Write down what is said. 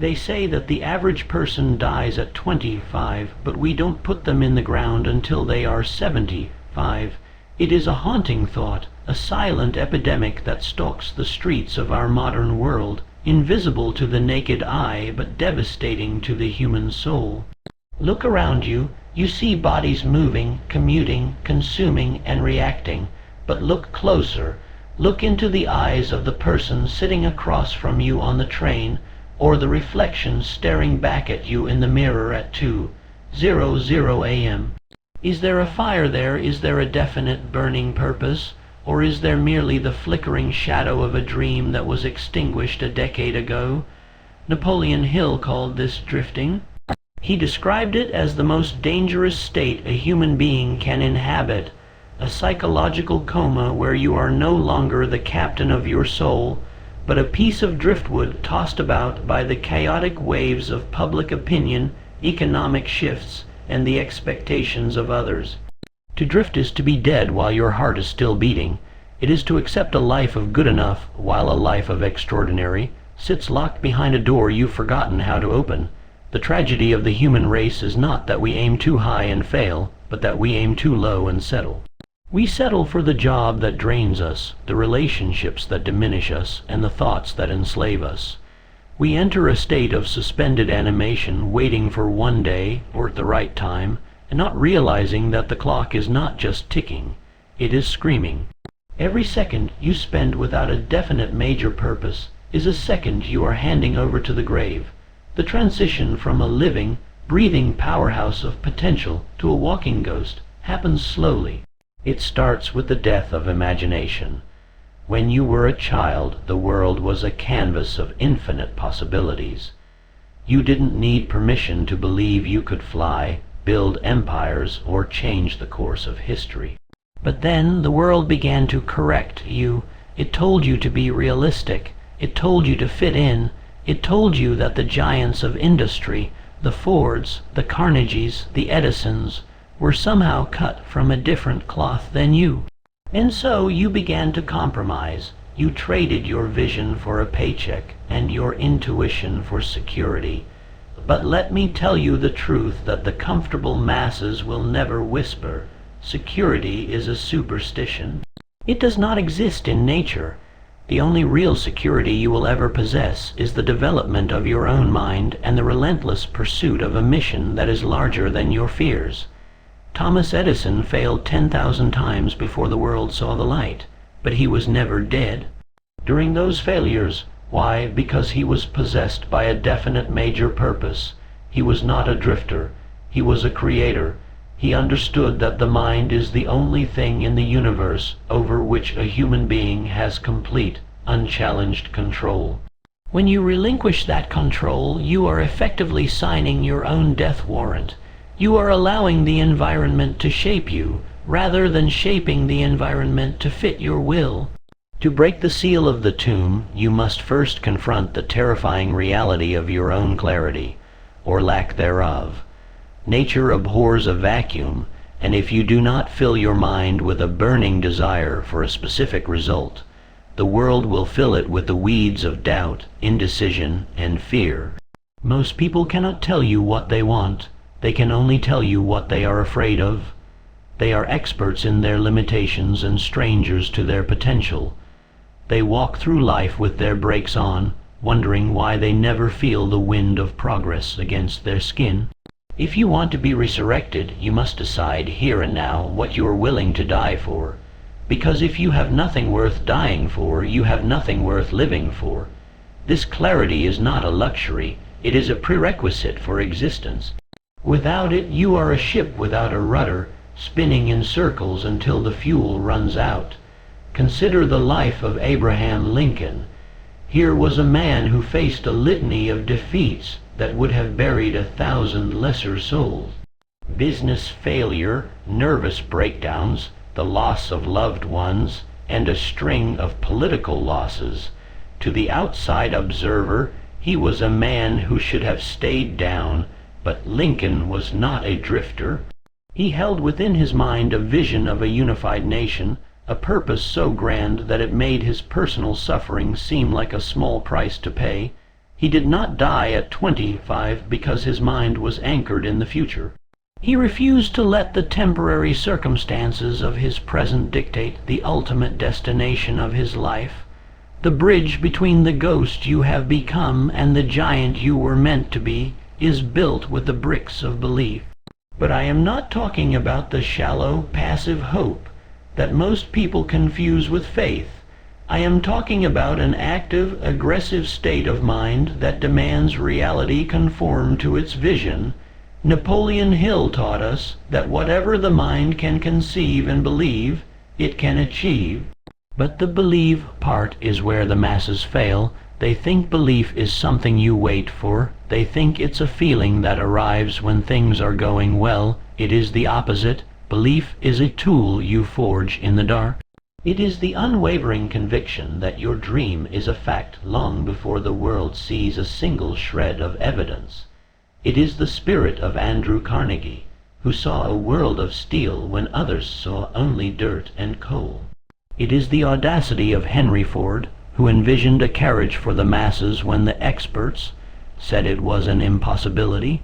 They say that the average person dies at 25, but we don't put them in the ground until they are 75. It is a haunting thought, a silent epidemic that stalks the streets of our modern world, invisible to the naked eye but devastating to the human soul. Look around you. You see bodies moving, commuting, consuming, and reacting. But look closer. Look into the eyes of the person sitting across from you on the train, or the reflection staring back at you in the mirror at 2:00 a.m. Is there a fire there? Is there a definite burning purpose? Or is there merely the flickering shadow of a dream that was extinguished a decade ago? Napoleon Hill called this drifting. He described it as the most dangerous state a human being can inhabit, a psychological coma where you are no longer the captain of your soul, but a piece of driftwood tossed about by the chaotic waves of public opinion, economic shifts, and the expectations of others. To drift is to be dead while your heart is still beating. It is to accept a life of good enough while a life of extraordinary sits locked behind a door you've forgotten how to open. The tragedy of the human race is not that we aim too high and fail, but that we aim too low and settle. We settle for the job that drains us, the relationships that diminish us, and the thoughts that enslave us. We enter a state of suspended animation, waiting for one day, or at the right time, and not realizing that the clock is not just ticking, it is screaming. Every second you spend without a definite major purpose is a second you are handing over to the grave. The transition from a living, breathing powerhouse of potential to a walking ghost happens slowly. It starts with the death of imagination. When you were a child, the world was a canvas of infinite possibilities. You didn't need permission to believe you could fly, build empires, or change the course of history. But then the world began to correct you. It told you to be realistic. It told you to fit in. It told you that the giants of industry, the Fords, the Carnegies, the Edisons, were somehow cut from a different cloth than you. And so you began to compromise. You traded your vision for a paycheck and your intuition for security. But let me tell you the truth that the comfortable masses will never whisper. Security is a superstition. It does not exist in nature. The only real security you will ever possess is the development of your own mind and the relentless pursuit of a mission that is larger than your fears. Thomas Edison failed 10,000 times before the world saw the light, but he was never dead. During those failures, why? Because he was possessed by a definite major purpose. He was not a drifter. He was a creator. He understood that the mind is the only thing in the universe over which a human being has complete, unchallenged control. When you relinquish that control, you are effectively signing your own death warrant. You are allowing the environment to shape you, rather than shaping the environment to fit your will. To break the seal of the tomb, you must first confront the terrifying reality of your own clarity, or lack thereof. Nature abhors a vacuum, and if you do not fill your mind with a burning desire for a specific result, the world will fill it with the weeds of doubt, indecision, and fear. Most people cannot tell you what they want. They can only tell you what they are afraid of. They are experts in their limitations and strangers to their potential. They walk through life with their brakes on, wondering why they never feel the wind of progress against their skin. If you want to be resurrected, you must decide here and now what you are willing to die for. Because if you have nothing worth dying for, you have nothing worth living for. This clarity is not a luxury, it is a prerequisite for existence. Without it, you are a ship without a rudder, spinning in circles until the fuel runs out. Consider the life of Abraham Lincoln. Here was a man who faced a litany of defeats that would have buried 1,000 lesser souls. Business failure, nervous breakdowns, the loss of loved ones, and a string of political losses. To the outside observer, he was a man who should have stayed down, but Lincoln was not a drifter. He held within his mind a vision of a unified nation, a purpose so grand that it made his personal suffering seem like a small price to pay. He did not die at 25 because his mind was anchored in the future. He refused to let the temporary circumstances of his present dictate the ultimate destination of his life. The bridge between the ghost you have become and the giant you were meant to be is built with the bricks of belief. But I am not talking about the shallow, passive hope that most people confuse with faith. I am talking about an active, aggressive state of mind that demands reality conform to its vision. Napoleon Hill taught us that whatever the mind can conceive and believe, it can achieve. But the believe part is where the masses fail. They think belief is something you wait for. They think it's a feeling that arrives when things are going well. It is the opposite. Belief is a tool you forge in the dark. It is the unwavering conviction that your dream is a fact long before the world sees a single shred of evidence. It is the spirit of Andrew Carnegie, who saw a world of steel when others saw only dirt and coal. It is the audacity of Henry Ford, who envisioned a carriage for the masses when the experts said it was an impossibility.